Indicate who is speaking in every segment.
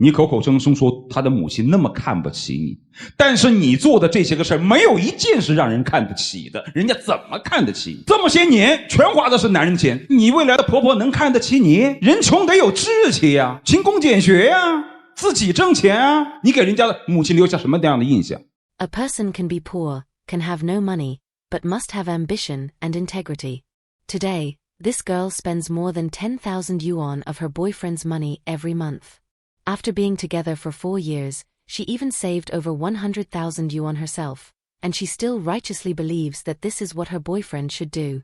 Speaker 1: 你口口声声说他的母亲那么看不起你，但是你做的这些个事儿，没有一件是让人看得起的。人家怎么看得起你？这么些年全花的是男人钱，你未来的婆婆能看得起你？人穷得有志气呀，勤工俭学呀，自己挣钱啊。你给人家的母亲留下什么样的印象？
Speaker 2: A person can be poor, can have no money, but must have ambition and integrity. Today, this girl spends more than 10,000 yuan of her boyfriend's money every month. After being together for 4 years, she even saved over 100,000 yuan herself, and she still righteously believes that this is what her boyfriend should do.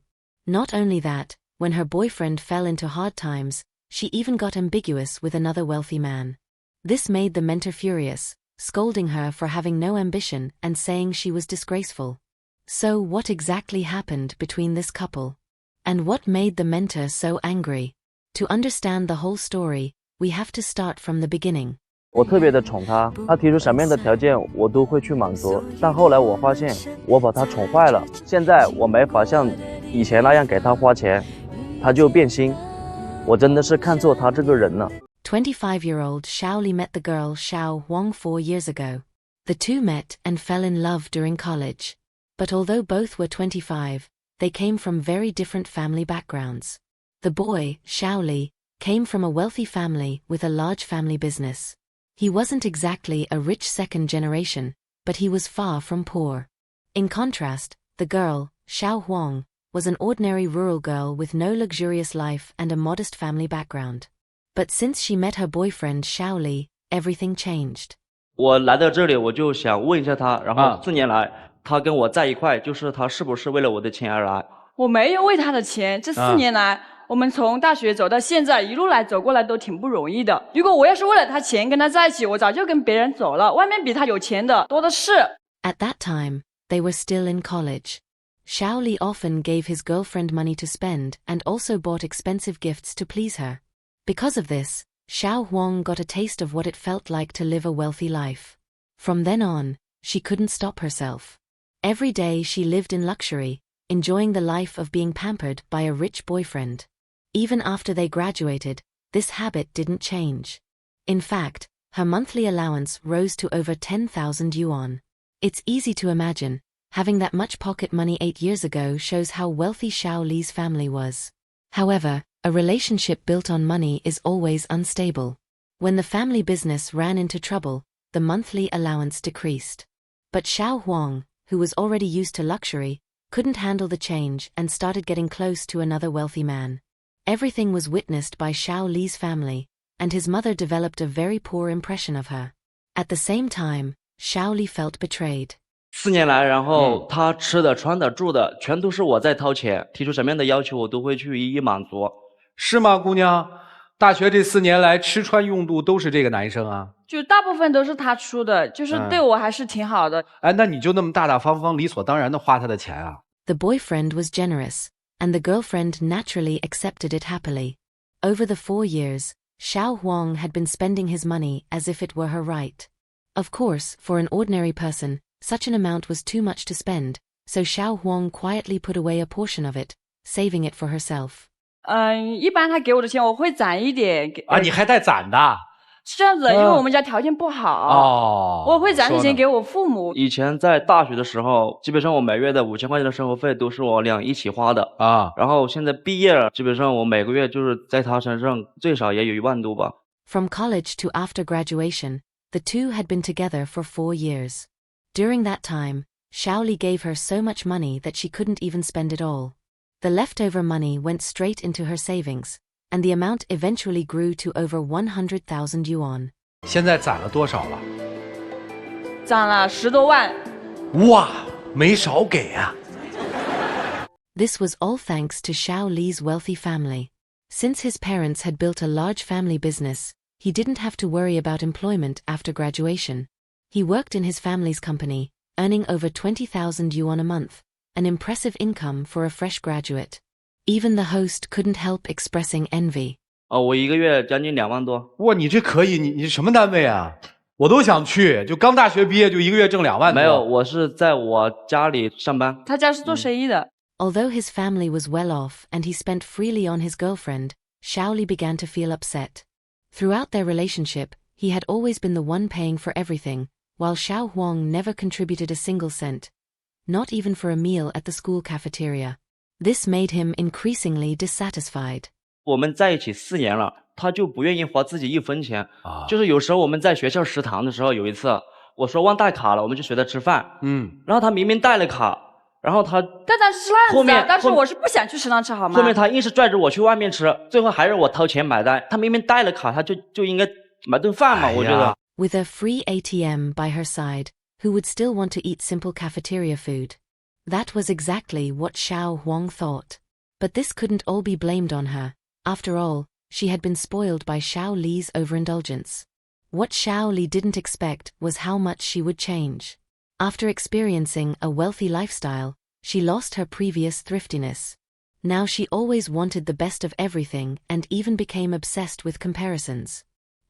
Speaker 2: Not only that, when her boyfriend fell into hard times, she even got ambiguous with another wealthy man. This made the mentor furious, scolding her for having no ambition and saying she was disgraceful. So what exactly happened between this couple? And what made the mentor so angry? To understand the whole story, we have to start from the beginning.
Speaker 3: 我特别的宠她，她提出什么样的条件我都会去满足，但后来我发现我把她宠坏了，现在我没法像以前那样给她花钱，她就变心，我真的是看错她这个人了。
Speaker 2: 25-year-old Xiao Li met the girl Xiao Huang 4 years ago. The two met and fell in love during college. But although both were 25, they came from very different family backgrounds. The boy, Xiao Li, came from a wealthy family with a large family business. He wasn't exactly a rich second generation, but he was far from poor. In contrast, the girl, Xiao Huang, was an ordinary rural girl with no luxurious life and a modest family background. But since she met her boyfriend Xiao Li, everything changed.
Speaker 3: 我来到这里，我就想问一下她，然后4年来，她跟我在一块，就是她是不是为了我的钱而来？
Speaker 4: 我没有为他的钱，这4年来，我们从大学走到现在，一路来走过来都挺不容易的。如果我要是为了他钱跟他在一起，我早就跟别人走了。外面比他有钱的多的是。
Speaker 2: At that time, they were still in college. Xiao Li often gave his girlfriend money to spend and also bought expensive gifts to please her. Because of this, Xiao Huang got a taste of what it felt like to live a wealthy life. From then on, she couldn't stop herself. Every day she lived in luxury, enjoying the life of being pampered by a rich boyfriend. Even after they graduated, this habit didn't change. In fact, her monthly allowance rose to over 10,000 yuan. It's easy to imagine, having that much pocket money 8 years ago shows how wealthy Xiao Li's family was. However, a relationship built on money is always unstable. When the family business ran into trouble, the monthly allowance decreased. But Xiao Huang, who was already used to luxury, couldn't handle the change and started getting close to another wealthy man. Everything was witnessed by Xiao Li's family, and his mother developed a very poor impression of her. At the same time, Xiao Li felt betrayed.
Speaker 3: 4年来，然后她吃的、穿的、住的，全都是我在掏钱，提出什么样的要求我都会去一一满足。
Speaker 5: 是吗，姑娘？大学这4年来，吃穿用度都是这个男生啊？
Speaker 4: 就大部分都是他出的，就是对我还是挺好的。
Speaker 5: 哎，那你就那么大大方方、理所当然的花他的钱啊？
Speaker 2: The boyfriend was generous, and the girlfriend naturally accepted it happily. Over the 4 years, Xiao Huang had been spending his money as if it were her right. Of course, for an ordinary person, such an amount was too much to spend, so Xiao Huang quietly put away a portion of it, saving it for herself.
Speaker 4: 一般他给我的钱我会攒一点。
Speaker 5: 啊，你还带攒的？
Speaker 4: 是这样子的，因为我们家条件不好，我会攒点钱给我父母。
Speaker 3: 以前在大学的时候，基本上我每月的5000块钱的生活费都是我俩一起花的啊。然后现在毕业了，基本上我每个月就是在他身上最少也有1万多吧。
Speaker 2: From college to after graduation, the two had been together for 4 years. During that time, Xiao Li gave her so much money that she couldn't even spend it all. The leftover money went straight into her savings, and the amount eventually grew to over 100,000 yuan.
Speaker 5: 现在攒了多少了？
Speaker 4: 攒了10多万。
Speaker 5: 哇，没少给啊！
Speaker 2: This was all thanks to Xiao Li's wealthy family. Since his parents had built a large family business, he didn't have to worry about employment after graduation. He worked in his family's company, earning over 20,000 yuan a month, an impressive income for a fresh graduate. Even the host couldn't help expressing envy.
Speaker 3: 我1个月将近2万多。
Speaker 5: 哇，你这可以，你什么单位啊？我都想去，就刚大学毕业就1个月挣2万多。
Speaker 3: 没有，我是在我家里上班。
Speaker 4: 他家是做生意的。
Speaker 2: Although his family was well off and he spent freely on his girlfriend, Xiao Li began to feel upset. Throughout their relationship, He had always been the one paying for everything, while Xiao Huang never contributed a single cent. Not even for a meal at the school cafeteria. This made him increasingly dissatisfied.
Speaker 3: 我们在一起4年了，他就不愿意花自己1分钱。就是有时候我们在学校食堂的时候，有一次我说忘带卡了，我们就随他吃饭。然后他明明带了卡，然后他
Speaker 4: 但是那样子的，但是我是不想去食堂吃，好吗？
Speaker 3: 后面他硬是拽着我去外面吃，最后还是我掏钱买单。他明明带了卡，他就应该买顿饭嘛，我觉得。
Speaker 2: With a free ATM by her side, who would still want to eat simple cafeteria food? That was exactly what Xiao Huang thought. But this couldn't all be blamed on her. After all, she had been spoiled by Xiao Li's overindulgence. What Xiao Li didn't expect was how much she would change. After experiencing a wealthy lifestyle, she lost her previous thriftiness. Now she always wanted the best of everything and even became obsessed with comparisons.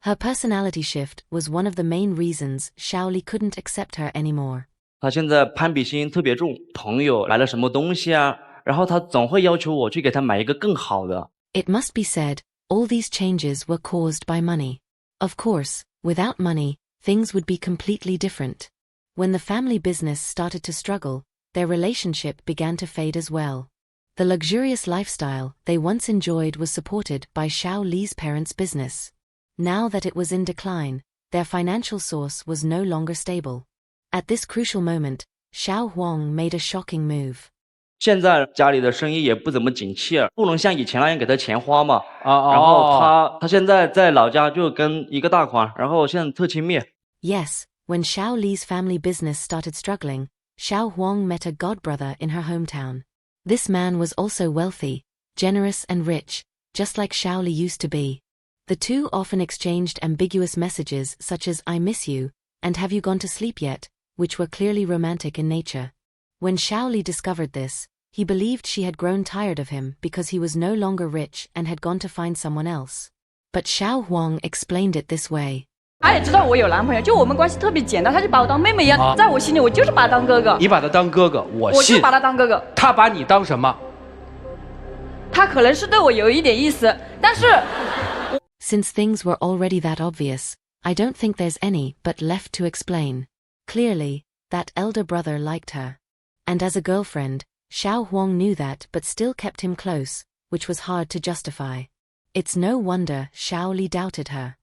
Speaker 2: Her personality shift was one of the main reasons Xiao Li couldn't accept her anymore.
Speaker 3: 他现在攀比心特别重，朋友来了什么东西啊，然后他总会要求我去给他买一个更好的。
Speaker 2: It must be said, all these changes were caused by money. Of course, without money, things would be completely different. When the family business started to struggle, their relationship began to fade as well. The luxurious lifestyle they once enjoyed was supported by Xiao Li's parents' business. Now that it was in decline, their financial source was no longer stable. At this crucial moment, Xiao Huang made a shocking move.
Speaker 3: 现在家里的生意也不怎么景气了，不能像以前那样给他钱花嘛。然后他现在在老家就跟一个大款，然后现在特亲密。
Speaker 2: Yes, when Xiao Li's family business started struggling, Xiao Huang met a godbrother in her hometown. This man was also wealthy, generous and rich, just like Xiao Li used to be. The two often exchanged ambiguous messages such as "I miss you" and "Have you gone to sleep yet?", which were clearly romantic in nature. When Xiao Li discovered this, he believed she had grown tired of him because he was no longer rich and had gone to find someone else. But Xiao Huang explained it this way.
Speaker 4: 他也知道我有男朋友，就我们关系特别简单，他就把我当妹妹一样，在我心里我就是把他当哥哥。
Speaker 5: 你把他当哥哥，我信。
Speaker 4: 我就把他当哥哥。
Speaker 5: 他把你当什么？
Speaker 4: 他可能是对我有一点意思，但是。
Speaker 2: Since things were already that obvious, I don't think there's any but left to explain. Clearly, that elder brother liked her. And as a girlfriend, Xiao Huang knew that but still kept him close, which was hard to justify. It's no wonder Xiao Li doubted her.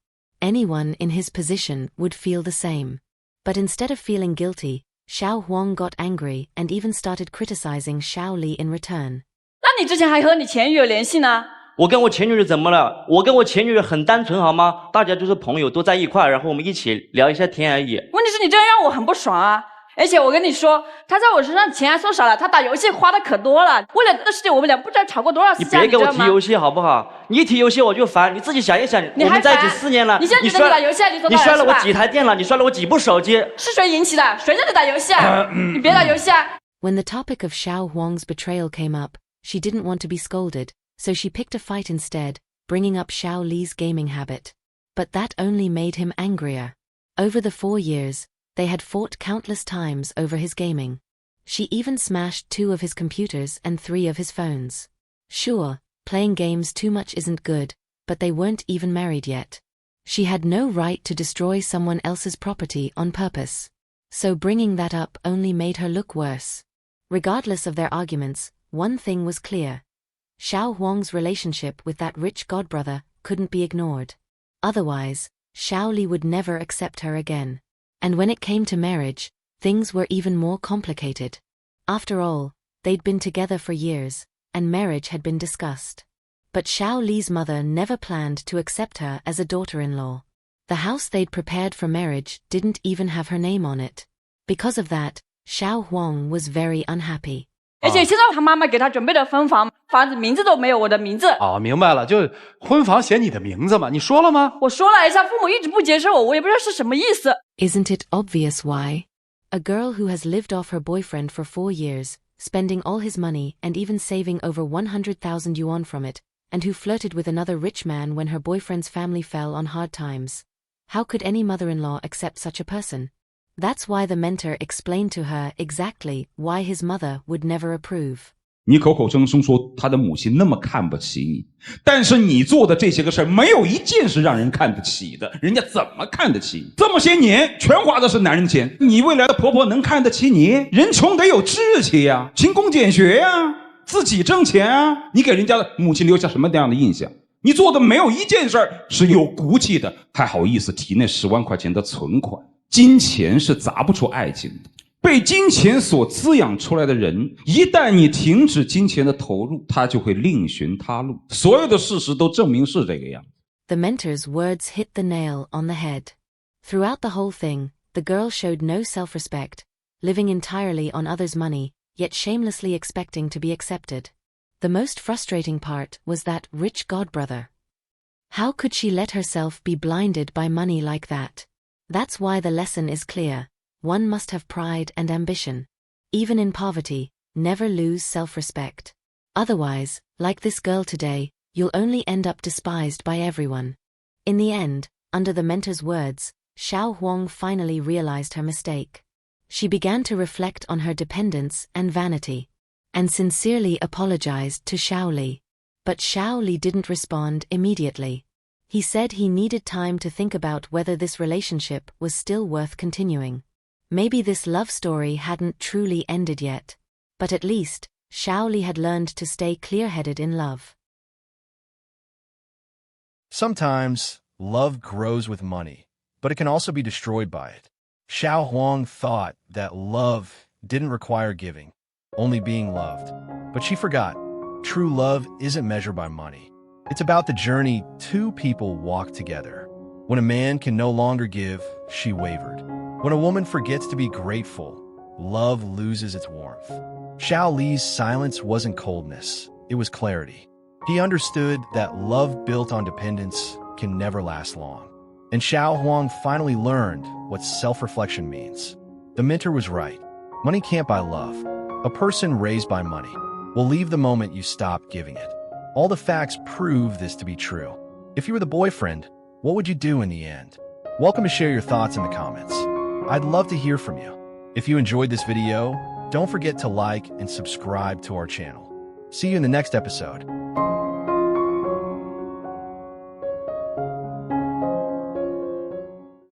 Speaker 2: Anyone in his position would feel the same. But instead of feeling guilty, Xiao Huang got angry and even started criticizing Xiao Li in return.
Speaker 4: 那你之前还和你前女友联系呢？
Speaker 3: 我跟我前女友怎么了？我跟我前女友很单纯好吗？大家就是朋友，都在一块，然后我们一起聊一下天而已。
Speaker 4: 问题是你这样让我很不爽啊！而且我跟你说，他在我身上钱还说少了，他打游戏花的可多了。为了这个事情，我们俩不知道吵过多少次架，
Speaker 3: 你别给我提游戏好不好？你一提游戏我就烦。你自己想一想，我们在一起4年了，
Speaker 4: 你现在觉得你打游戏理所当然是吧？
Speaker 3: 你摔了我几台电脑，你摔了我几部手机。
Speaker 4: 是谁引起的？谁让你打游戏啊？你别打游戏啊！
Speaker 2: When the topic of Xiao Huang's betrayal came up, she didn't want to be scolded, so she picked a fight instead, bringing up Xiao Li's gaming habit. But that only made him angrier. Over the 4 years, they had fought countless times over his gaming. She even smashed 2 of his computers and 3 of his phones. Sure, playing games too much isn't good, but they weren't even married yet. She had no right to destroy someone else's property on purpose. So bringing that up only made her look worse. Regardless of their arguments, one thing was clear. Xiao Huang's relationship with that rich godbrother couldn't be ignored. Otherwise, Xiao Li would never accept her again. And when it came to marriage, things were even more complicated. After all, they'd been together for years, and marriage had been discussed. But Xiao Li's mother never planned to accept her as a daughter-in-law. The house they'd prepared for marriage didn't even have her name on it. Because of that, Xiao Huang was very unhappy.
Speaker 4: 而且现在他妈妈给他准备的婚房，房子名字都没有我的名字。
Speaker 5: 哦，明白了，就婚房写你的名字嘛，你说了吗？
Speaker 4: 我说了一下，父母一直不接受我，我也不知道是什么意思。
Speaker 2: Isn't it obvious why? A girl who has lived off her boyfriend for 4 years, spending all his money and even saving over 100,000 yuan from it, and who flirted with another rich man when her boyfriend's family fell on hard times. How could any mother-in-law accept such a person? That's why the mentor explained to her exactly why his mother would never approve.
Speaker 1: 你口口声声说他的母亲那么看不起你，但是你做的这些个事儿，没有一件是让人看得起的，人家怎么看得起你？这么些年全花的是男人钱，你未来的婆婆能看得起你？人穷得有志气呀，勤工俭学呀，自己挣钱啊，你给人家的母亲留下什么样的印象？你做的没有一件事儿是有骨气的，还好意思提那10万块钱的存款？金钱是砸不出爱情的。被金钱所滋养出来的人，一旦你停止金钱的投入，他就会另寻他路。所有的事实都证明是这个样。
Speaker 2: The mentor's words hit the nail on the head. Throughout the whole thing, the girl showed no self-respect, living entirely on others' money, yet shamelessly expecting to be accepted. The most frustrating part was that rich godbrother. How could she let herself be blinded by money like that? That's why the lesson is clear. One must have pride and ambition. Even in poverty, never lose self-respect. Otherwise, like this girl today, you'll only end up despised by everyone. In the end, under the mentor's words, Xiao Huang finally realized her mistake. She began to reflect on her dependence and vanity, and sincerely apologized to Xiao Li. But Xiao Li didn't respond immediately. He said he needed time to think about whether this relationship was still worth continuing. Maybe this love story hadn't truly ended yet, but at least, Xiao Li had learned to stay clear-headed in love.
Speaker 6: Sometimes, love grows with money, but it can also be destroyed by it. Xiao Huang thought that love didn't require giving, only being loved. But she forgot, true love isn't measured by money. It's about the journey two people walk together. When a man can no longer give, she wavered. When a woman forgets to be grateful, love loses its warmth. Xiao Li's silence wasn't coldness, it was clarity. He understood that love built on dependence can never last long. And Xiao Huang finally learned what self-reflection means. The mentor was right. Money can't buy love. A person raised by money will leave the moment you stop giving it. All the facts prove this to be true. If you were the boyfriend, what would you do in the end? Welcome to share your thoughts in the comments. I'd love to hear from you. If you enjoyed this video, don't forget to like and subscribe to our channel. See you in the next episode.